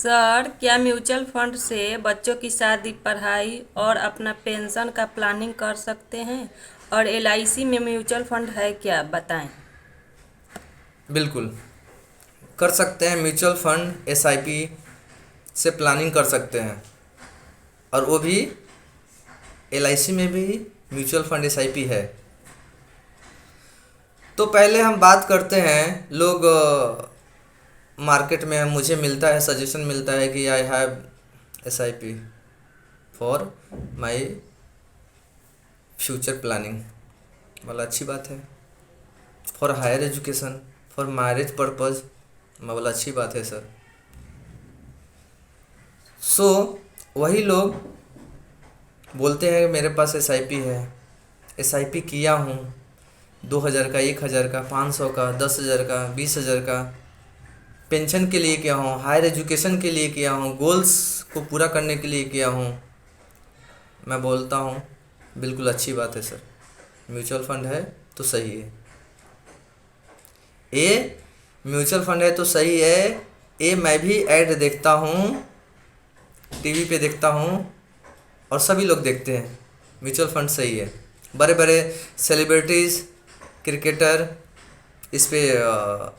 Sir, क्या mutual fund से बच्चों की शादी, पढ़ाई और अपना पेंशन का प्लानिंग कर सकते हैं? और एलआईसी में म्यूचुअल फंड है क्या, बताएं। बिल्कुल कर सकते हैं। म्यूचुअल फंड एसआईपी से प्लानिंग कर सकते हैं, और वो भी एलआईसी में भी म्यूचुअल फंड एसआईपी है। तो पहले हम बात करते हैं। लोग मार्केट में मुझे मिलता है, सजेशन मिलता है कि I have SIP for my future planning. मतलब अच्छी बात है। For higher education, for marriage purpose. मैं बोला अच्छी बात है सर। सो वही लोग बोलते हैं मेरे पास एसआईपी है, एसआईपी किया हूँ, 2000 का, 1000 का, 500 का, 10,000 का, 20,000 का, पेंशन के लिए किया हूँ, हायर एजुकेशन के लिए किया हूँ, गोल्स को पूरा करने के लिए किया हूँ। मैं बोलता हूँ बिल्कुल अच्छी बात है सर, म्यूचुअल फंड है तो सही है। ये म्यूचुअल फंड है तो सही है। ये मैं भी ऐड देखता हूँ, टीवी पे देखता हूँ, और सभी लोग देखते हैं। म्यूचुअल फंड सही है। बड़े बड़े सेलिब्रिटीज़, क्रिकेटर इस पे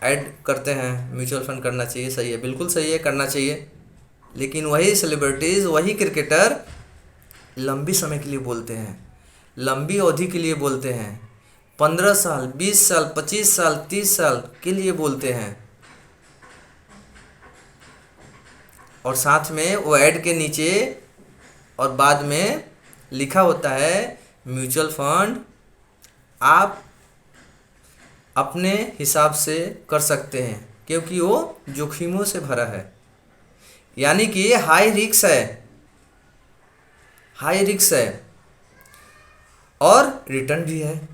ऐड करते हैं म्यूचुअल फंड करना चाहिए, सही है, बिल्कुल सही है, करना चाहिए। लेकिन वही सेलिब्रिटीज़, वही क्रिकेटर लंबी समय के लिए बोलते हैं, लंबी अवधि के लिए बोलते हैं, 15 साल, 20 साल, 25 साल, 30 साल के लिए बोलते हैं। और साथ में वो ऐड के नीचे और बाद में लिखा होता है म्यूचुअल फंड आप अपने हिसाब से कर सकते हैं, क्योंकि वो जोखिमों से भरा है। यानी कि हाई रिस्क है, हाई रिस्क है, और रिटर्न भी है।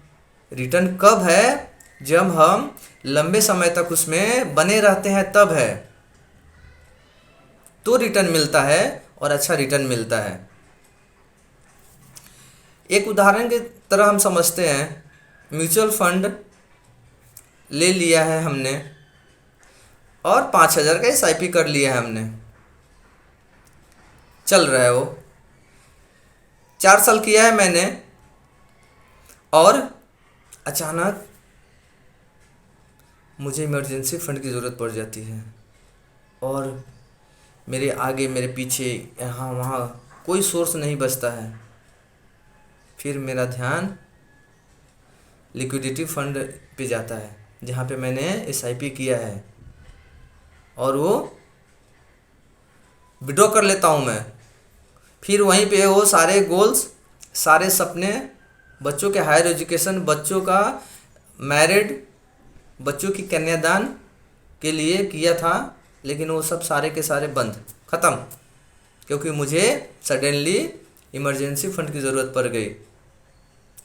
रिटर्न कब है? जब हम लंबे समय तक उसमें बने रहते हैं, तब है तो रिटर्न मिलता है, और अच्छा रिटर्न मिलता है। एक उदाहरण की तरह हम समझते हैं, म्यूचुअल फंड ले लिया है हमने और 5,000 का एसआईपी कर लिया है हमने, चल रहा है वो, 4 साल किया है मैंने, और अचानक मुझे इमरजेंसी फंड की ज़रूरत पड़ जाती है, और मेरे आगे मेरे पीछे यहाँ वहाँ कोई सोर्स नहीं बचता है। फिर मेरा ध्यान लिक्विडिटी फंड पे जाता है, जहाँ पे मैंने एसआईपी किया है, और वो विड्रॉ कर लेता हूँ मैं। फिर वहीं पे वो सारे गोल्स, सारे सपने, बच्चों के हायर एजुकेशन, बच्चों का मैरिड, बच्चों की कन्यादान के लिए किया था, लेकिन वो सब सारे के सारे बंद, ख़त्म, क्योंकि मुझे सडनली इमरजेंसी फंड की ज़रूरत पड़ गई,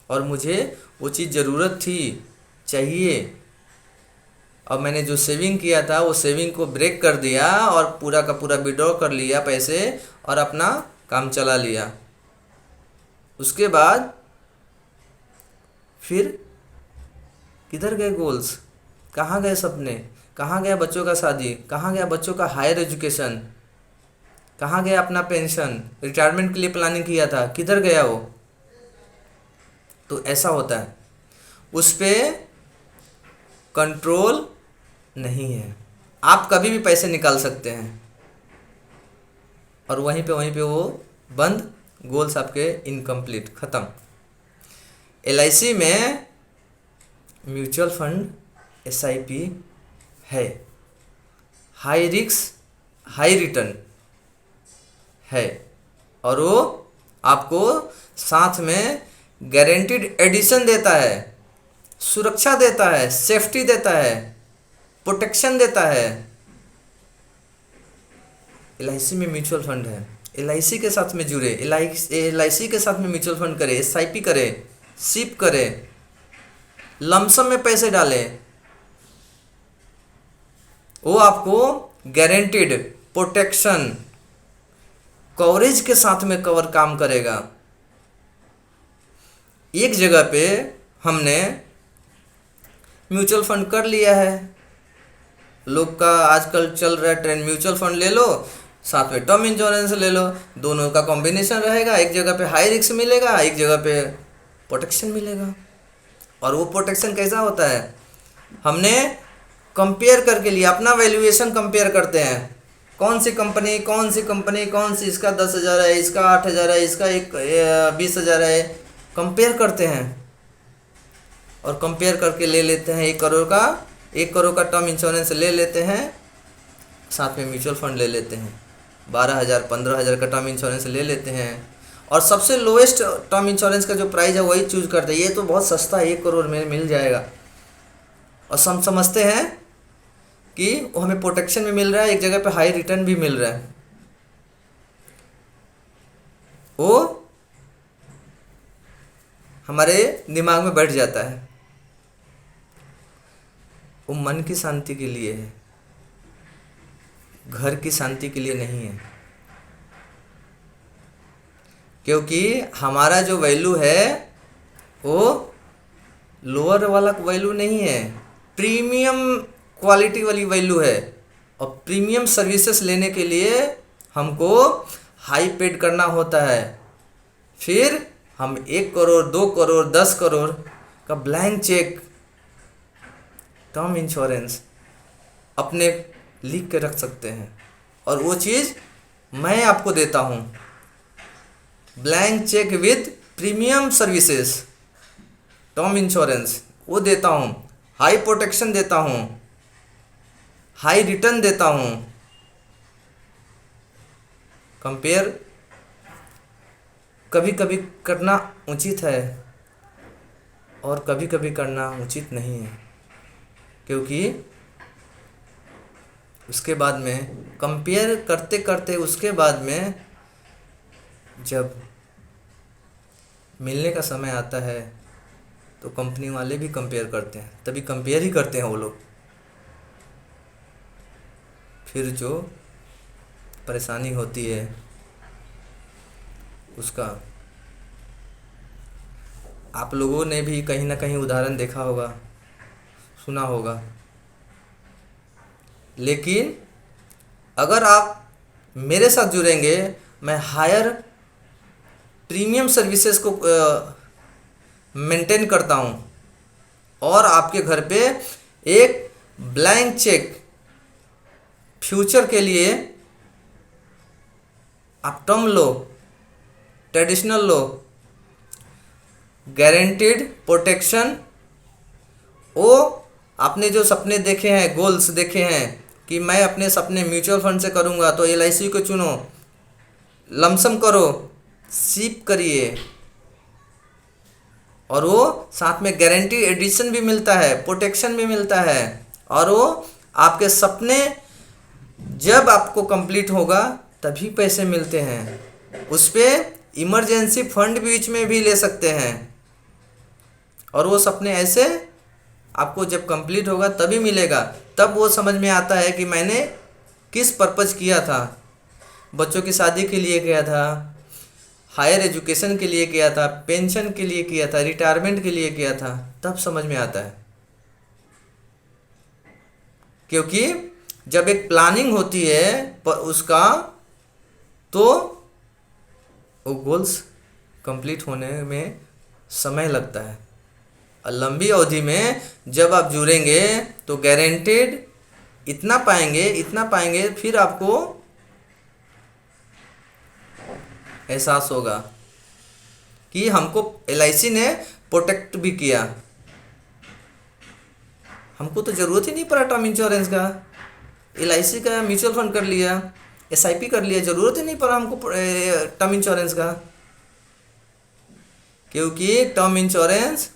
और मुझे वो चीज़ ज़रूरत थी, चाहिए। और मैंने जो सेविंग किया था वो सेविंग को ब्रेक कर दिया, और पूरा का पूरा विड्रॉ कर लिया पैसे, और अपना काम चला लिया। उसके बाद फिर किधर गए गोल्स, कहाँ गए सपने, कहाँ गया बच्चों का शादी, कहाँ गया बच्चों का हायर एजुकेशन, कहाँ गया अपना पेंशन, रिटायरमेंट के लिए प्लानिंग किया था, किधर गया वो? तो ऐसा होता है, उस पर कंट्रोल नहीं है। आप कभी भी पैसे निकाल सकते हैं, और वहीं पे वो बंद, गोल्स आपके इनकम्प्लीट, ख़त्म। एलआईसी में म्यूचुअल फंड एसआईपी है, हाई रिस्क हाई रिटर्न है, और वो आपको साथ में गारंटीड एडिशन देता है, सुरक्षा देता है, सेफ्टी देता है, प्रोटेक्शन देता है। एलआईसी में म्यूचुअल फंड है, एलआईसी के साथ में जुड़े, एलआईसी के साथ में म्यूचुअल फंड करे, एसआईपी करे, सिप करे, लमसम में पैसे डालें, वो आपको गारंटीड प्रोटेक्शन कवरेज के साथ में कवर काम करेगा। एक जगह पे हमने म्यूचुअल फंड कर लिया है, लोग का आजकल चल रहा है ट्रेंड, म्यूचुअल फंड ले लो, साथ में टर्म इंश्योरेंस ले लो, दोनों का कॉम्बिनेशन रहेगा। एक जगह पे हाई रिस्क मिलेगा, एक जगह पे प्रोटेक्शन मिलेगा। और वो प्रोटेक्शन कैसा होता है, हमने कंपेयर करके लिया, अपना वैल्यूएशन कंपेयर करते हैं, कौन सी कंपनी कौन सी, इसका 10,000 है, इसका 8,000 है, इसका 20,000 है, कंपेयर करते हैं। और कंपेयर करके ले लेते हैं 1 करोड़ का टर्म इंश्योरेंस ले लेते हैं, साथ में म्यूचुअल फंड ले लेते हैं, 12,000 15,000 का टर्म इंश्योरेंस ले लेते हैं। और सबसे लोएस्ट टर्म इंश्योरेंस का जो प्राइस है वही चूज करते हैं, ये तो बहुत सस्ता है, 1 करोड़ में मिल जाएगा। और हम समझते हैं कि वो हमें प्रोटेक्शन भी मिल रहा है, एक जगह पे हाई रिटर्न भी मिल रहा है। वो हमारे दिमाग में बैठ जाता है। वो मन की शांति के लिए है, घर की शांति के लिए नहीं है। क्योंकि हमारा जो वैल्यू है वो लोअर वाला वैल्यू नहीं है, प्रीमियम क्वालिटी वाली वैल्यू है। और प्रीमियम सर्विसेज लेने के लिए हमको हाई पेड करना होता है। फिर हम 1 करोड़ 2 करोड़ 10 करोड़ का ब्लैंक चेक टर्म इंश्योरेंस अपने लिख के रख सकते हैं। और वो चीज़ मैं आपको देता हूँ, blank cheque with premium services term insurance, वो देता हूँ, हाई प्रोटेक्शन देता हूँ, हाई रिटर्न देता हूँ। कंपेयर कभी कभी करना उचित है और कभी कभी करना उचित नहीं है। क्योंकि उसके बाद में कंपेयर करते करते उसके बाद में जब मिलने का समय आता है तो कंपनी वाले भी कंपेयर करते हैं, तभी कंपेयर ही करते हैं वो लोग। फिर जो परेशानी होती है उसका आप लोगों ने भी कहीं ना कहीं उदाहरण देखा होगा, सुना होगा। लेकिन अगर आप मेरे साथ जुड़ेंगे, मैं हायर प्रीमियम सर्विसेज को मेंटेन करता हूँ और आपके घर पे एक ब्लैंक चेक फ्यूचर के लिए आप टर्म लो, ट्रेडिशनल लो, गारंटीड प्रोटेक्शन, वो आपने जो सपने देखे हैं, गोल्स देखे हैं कि मैं अपने सपने म्यूचुअल फंड से करूँगा, तो LIC को चुनो, लमसम करो, सीप करिए। और वो साथ में गारंटी एडिशन भी मिलता है, प्रोटेक्शन भी मिलता है। और वो आपके सपने जब आपको कंप्लीट होगा तभी पैसे मिलते हैं। उस पर इमरजेंसी फंड बीच में भी ले सकते हैं। और वो सपने ऐसे आपको जब कंप्लीट होगा तभी मिलेगा। तब वो समझ में आता है कि मैंने किस पर्पज़ किया था। बच्चों की शादी के लिए किया था, हायर एजुकेशन के लिए किया था, पेंशन के लिए किया था, रिटायरमेंट के लिए किया था, तब समझ में आता है। क्योंकि जब एक प्लानिंग होती है पर उसका, तो वो गोल्स कंप्लीट होने में समय लगता है। और लंबी अवधि में जब आप जुड़ेंगे तो गारंटेड इतना पाएंगे, फिर आपको एहसास होगा कि हमको LIC ने प्रोटेक्ट भी किया। हमको तो ज़रूरत ही नहीं पड़ा टर्म इंश्योरेंस का, LIC का म्यूचुअल फंड कर लिया, SIP कर लिया, ज़रूरत ही नहीं पड़ा हमको टर्म इंश्योरेंस का। क्योंकि टर्म इंश्योरेंस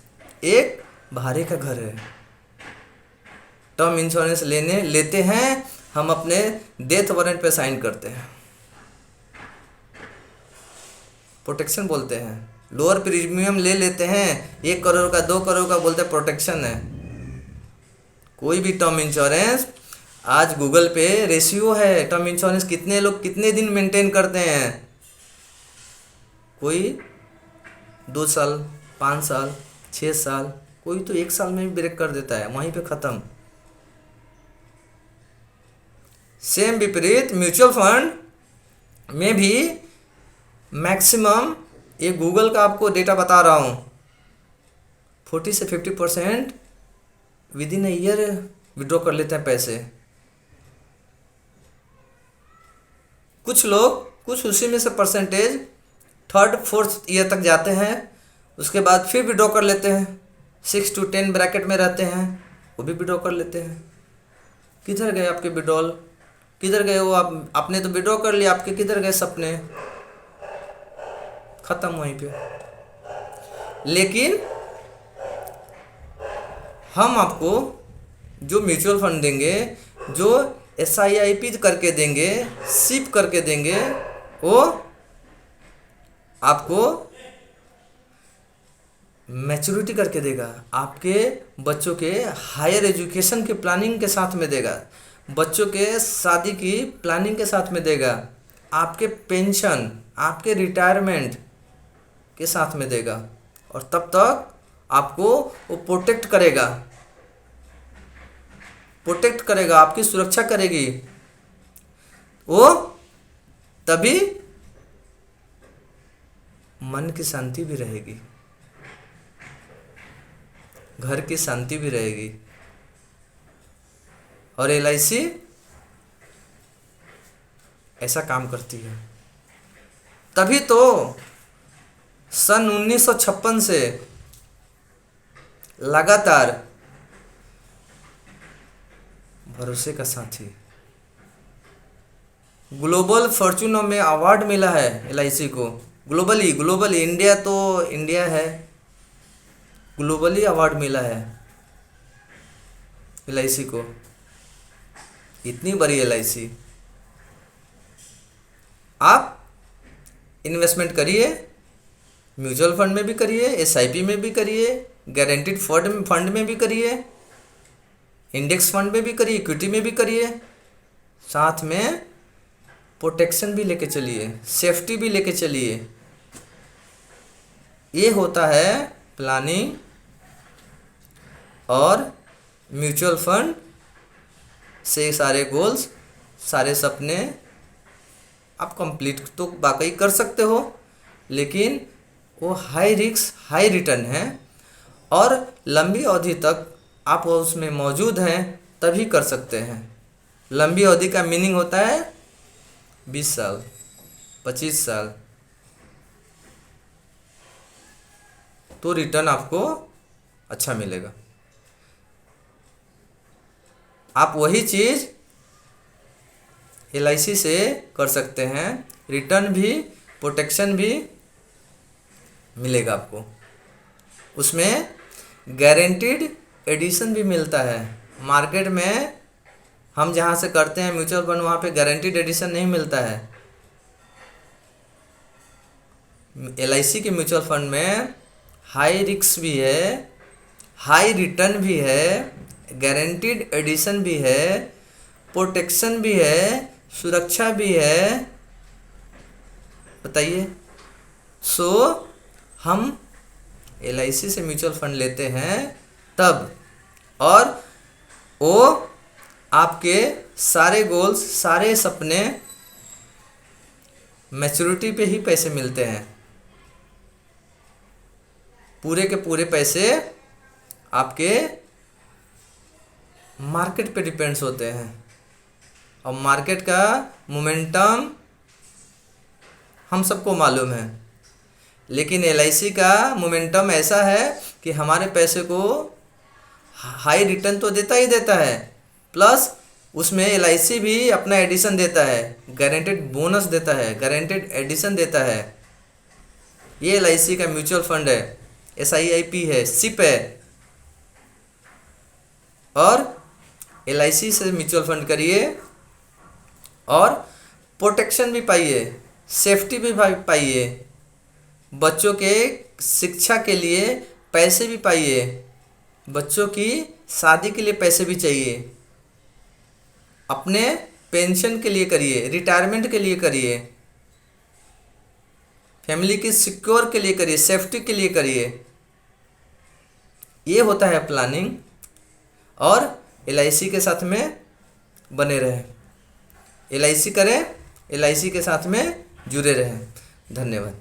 एक भारे का घर है। टर्म इंश्योरेंस लेते हैं हम, अपने डेथ वारंट पे साइन करते हैं, प्रोटेक्शन बोलते हैं। लोअर प्रीमियम ले लेते हैं, 1 करोड़ का 2 करोड़ का बोलते हैं प्रोटेक्शन है। कोई भी टर्म इंश्योरेंस, आज गूगल पे रेशियो है टर्म इंश्योरेंस कितने लोग कितने दिन मेंटेन करते हैं। कोई 2 साल, 5 साल, 6 साल, कोई तो 1 साल में भी ब्रेक कर देता है, वहीं पे ख़त्म। सेम विपरीत म्यूचुअल फंड में भी मैक्सिमम, ये गूगल का आपको डेटा बता रहा हूँ, 40 से 50% विद इन ईयर विड्रॉ कर लेते हैं पैसे। कुछ लोग, कुछ उसी में से परसेंटेज 3rd-4th ईयर तक जाते हैं, उसके बाद फिर विड्रॉ कर लेते हैं, 6 to 10 ब्रैकेट में रहते हैं, वो भी विड्रॉ कर लेते हैं। किधर गए आपके विड्रॉल, किधर गए वो? आपने तो विड्रॉ कर लिया, आपके किधर गए सपने? खत्म वहीं पे। लेकिन हम आपको जो म्यूचुअल फंड देंगे, जो SIP करके देंगे, सिप करके देंगे, वो आपको मैच्योरिटी करके देगा, आपके बच्चों के हायर एजुकेशन के प्लानिंग के साथ में देगा, बच्चों के शादी की प्लानिंग के साथ में देगा, आपके पेंशन, आपके रिटायरमेंट के साथ में देगा, और तब तक आपको वो प्रोटेक्ट करेगा, आपकी सुरक्षा करेगी। वो तभी मन की शांति भी रहेगी, घर की शांति भी रहेगी। और LIC ऐसा काम करती है। तभी तो सन 1956 से लगातार भरोसे का साथी, ग्लोबल फॉर्च्यून में अवार्ड मिला है LIC को। ग्लोबली इंडिया तो इंडिया है, ग्लोबली अवार्ड मिला है LIC को। इतनी बड़ी LIC। आप इन्वेस्टमेंट करिए, म्यूचुअल फंड में भी करिए, SIP में भी करिए, गारंटीड फंड में भी करिए, इंडेक्स फंड में भी करिए, इक्विटी में भी करिए, साथ में प्रोटेक्शन भी लेके चलिए, सेफ्टी भी लेके चलिए। ये होता है प्लानिंग। और म्यूचुअल फंड से सारे गोल्स, सारे सपने आप कंप्लीट तो वाकई कर सकते हो, लेकिन वो हाई रिस्क हाई रिटर्न है, और लंबी अवधि तक आप उसमें मौजूद हैं तभी कर सकते हैं। लंबी अवधि का मीनिंग होता है 20 साल, 25 साल, तो रिटर्न आपको अच्छा मिलेगा। आप वही चीज़ LIC से कर सकते हैं, रिटर्न भी, प्रोटेक्शन भी मिलेगा आपको। उसमें गारंटीड एडिशन भी मिलता है। मार्केट में हम जहाँ से करते हैं म्यूचुअल फंड, वहाँ पे गारंटीड एडिशन नहीं मिलता है। LIC के म्यूचुअल फंड में हाई रिस्क भी है, हाई रिटर्न भी है, गारंटीड एडिशन भी है, प्रोटेक्शन भी है, सुरक्षा भी है। बताइए। सो हम LIC से म्यूचुअल फंड लेते हैं तब, और वो आपके सारे गोल्स, सारे सपने, मैच्योरिटी पे ही पैसे मिलते हैं। पूरे के पूरे पैसे आपके मार्केट पे डिपेंड्स होते हैं, और मार्केट का मोमेंटम हम सबको मालूम है। लेकिन LIC का मोमेंटम ऐसा है कि हमारे पैसे को हाई रिटर्न तो देता ही देता है, प्लस उसमें LIC भी अपना एडिशन देता है, गारंटेड बोनस देता है, गारंटेड एडिशन देता है। ये LIC का म्यूचुअल फंड है, SIP है, सिप है। और LIC से म्यूचुअल फंड करिए और प्रोटेक्शन भी पाइए, सेफ्टी भी पाइए, बच्चों के शिक्षा के लिए पैसे भी पाइए, बच्चों की शादी के लिए पैसे भी चाहिए, अपने पेंशन के लिए करिए, रिटायरमेंट के लिए करिए, फैमिली की सिक्योर के लिए करिए, सेफ्टी के लिए करिए। ये होता है प्लानिंग। और LIC के साथ में बने रहें, LIC करें, LIC के साथ में जुड़े रहें। धन्यवाद।